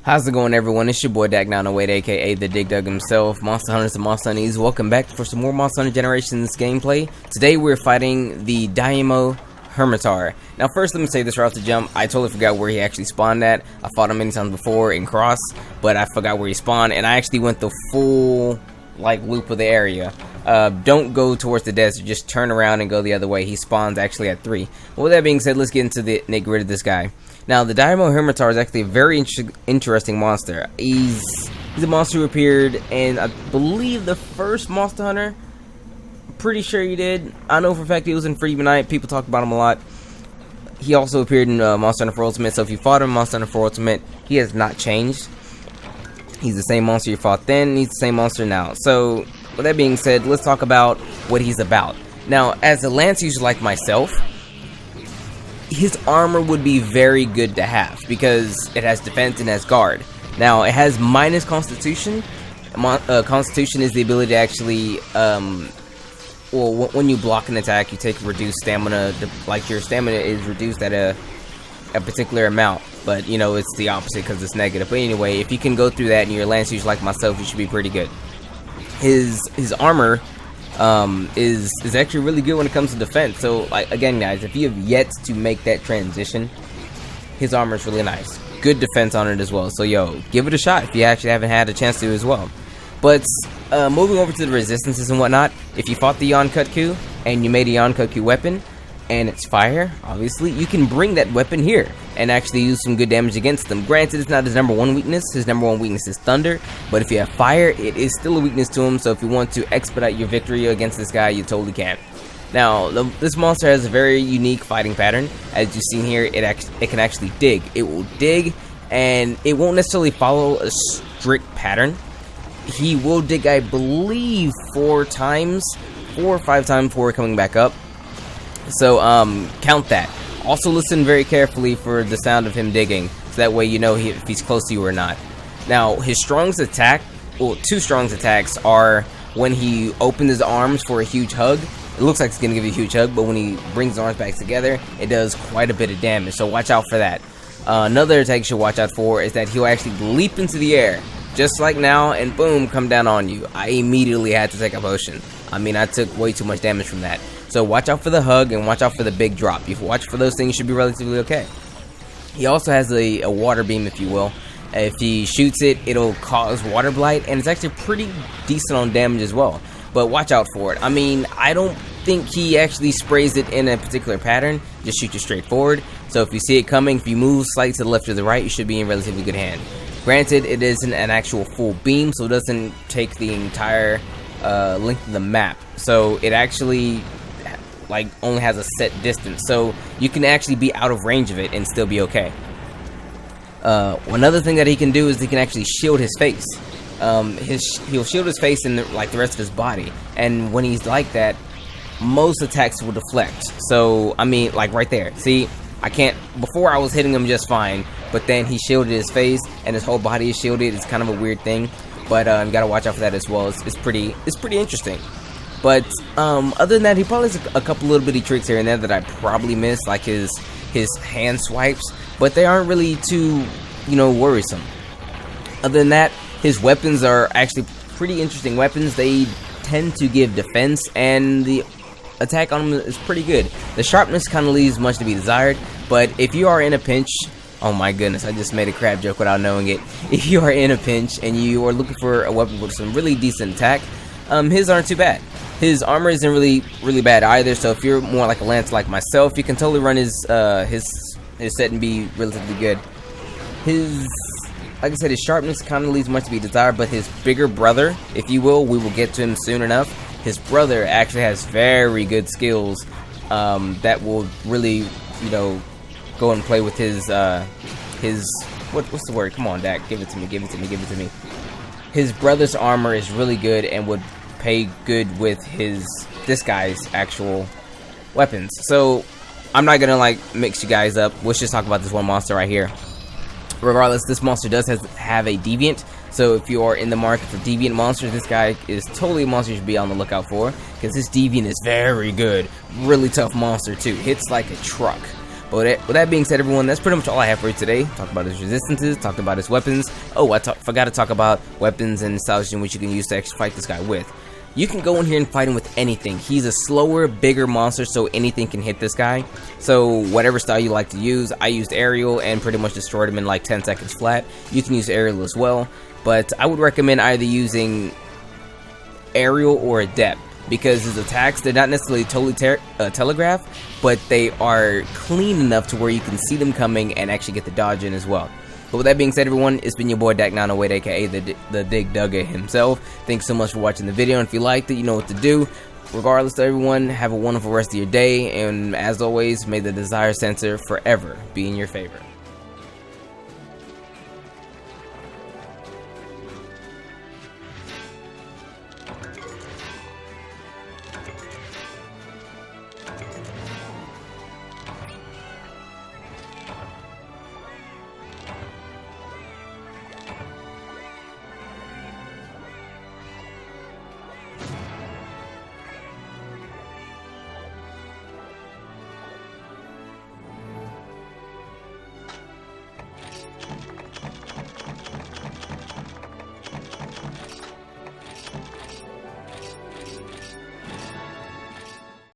How's it going, everyone? It's your boy Dak908, aka the Dig Dug himself, Monster Hunters and Monster Hunties. Welcome back for some more Monster Hunter Generations gameplay. Today we're fighting the Daimyo Hermitaur. Now first let me say this right off the jump, I totally forgot where he actually spawned at. I fought him many times before in Cross, but I forgot where he spawned, and I actually went the full loop of the area. Don't go towards the desert, just turn around and go the other way. He spawns actually at 3. Well, with that being said, let's get into the nitty-gritty of this guy. Now, the Daimyo Hermitaur is actually a very interesting monster. He's a monster who appeared in, I believe, the first Monster Hunter. Pretty sure he did. I know for a fact he was in Freedom Night. People talk about him a lot. He also appeared in Monster Hunter 4 Ultimate, so if you fought him in Monster Hunter 4 Ultimate, he has not changed. He's the same monster you fought then, he's the same monster now. So, with that being said, let's talk about what he's about. Now, as a lance user like myself, his armor would be very good to have because it has defense and has guard. Now, it has minus constitution. Constitution is the ability to actually, well, when you block an attack, you take reduced stamina. Like, your stamina is reduced at a particular amount, but you know it's the opposite because it's negative. But anyway, if you can go through that and you're a lance user like myself, you should be pretty good. His armor is actually really good when it comes to defense. So, like, again, guys, if you have yet to make that transition, his armor is really nice. Good defense on it as well. So, yo, give it a shot if you actually haven't had a chance to as well. But moving over to the resistances and whatnot, if you fought the Yonkutku and you made a Yonkutku weapon and it's fire, obviously, you can bring that weapon here and actually use some good damage against them. Granted, it's not his number one weakness. His number one weakness is thunder, but if you have fire, it is still a weakness to him, so if you want to expedite your victory against this guy, you totally can. Now, this monster has a very unique fighting pattern. As you've seen here, it can actually dig. It will dig, and it won't necessarily follow a strict pattern. He will dig, I believe, 4 or 5 times before coming back up. So, count that. Also listen very carefully for the sound of him digging, so that way you know if he's close to you or not. Now, his strongest attack, well, 2 strongest attacks are when he opens his arms for a huge hug. It looks like it's going to give you a huge hug, but when he brings his arms back together, it does quite a bit of damage, so watch out for that. Another attack you should watch out for is that he'll actually leap into the air, just like now, and boom, come down on you. I immediately had to take a potion. I mean, I took way too much damage from that. So watch out for the hug and watch out for the big drop. If you watch for those things, you should be relatively okay. He also has a water beam, if you will. If he shoots it, it'll cause water blight, and it's actually pretty decent on damage as well. But watch out for it. I mean, I don't think he actually sprays it in a particular pattern. Just shoot you straight forward. So if you see it coming, if you move slightly to the left or the right, you should be in relatively good hand. Granted, it isn't an actual full beam, so it doesn't take the entire length of the map. So it actually only has a set distance, so you can actually be out of range of it and still be okay. Another thing that he can do is he can actually shield his face. He'll shield his face and the rest of his body, and when he's like that, most attacks will deflect. So I mean, like right there, see, I can't. Before I was hitting him just fine, but then he shielded his face and his whole body is shielded. It's kind of a weird thing, but you gotta watch out for that as well. It's pretty interesting. But other than that, he probably has a couple little bitty tricks here and there that I probably missed, like his hand swipes, but they aren't really too, worrisome. Other than that, his weapons are actually pretty interesting weapons. They tend to give defense, and the attack on them is pretty good. The sharpness kind of leaves much to be desired, but if you are in a pinch, oh my goodness, I just made a crab joke without knowing it. If you are in a pinch and you are looking for a weapon with some really decent attack, his aren't too bad. His armor isn't really bad either, so if you're more like a lance like myself, you can totally run his set and be relatively good. Like I said, his sharpness kind of leaves much to be desired, but his bigger brother, if you will, we will get to him soon enough. His brother actually has very good skills that will really, go and play with his what's the word? Come on, Dak, give it to me. His brother's armor is really good and would pay good with this guy's actual weapons. So I'm not gonna mix you guys up. Let's just talk about this one monster right here. Regardless, this monster does have a deviant, so if you are in the market for deviant monsters, this guy is totally a monster you should be on the lookout for, because this deviant is very good. Really tough monster too, hits like a truck. But with that being said, everyone, that's pretty much all I have for you today. Talked about his resistances, talked about his weapons. Oh, I forgot to talk about weapons and styles in which you can use to actually fight this guy with. You can go in here and fight him with anything. He's a slower, bigger monster, so anything can hit this guy. So whatever style you like to use, I used aerial and pretty much destroyed him in like 10 seconds flat. You can use aerial as well, but I would recommend either using aerial or adept, because his attacks, they're not necessarily totally telegraphed, but they are clean enough to where you can see them coming and actually get the dodge in as well. But with that being said, everyone, it's been your boy Dak908, aka the Dig Dugger himself. Thanks so much for watching the video, and if you liked it, you know what to do. Regardless to everyone, have a wonderful rest of your day, and as always, may the desire sensor forever be in your favor.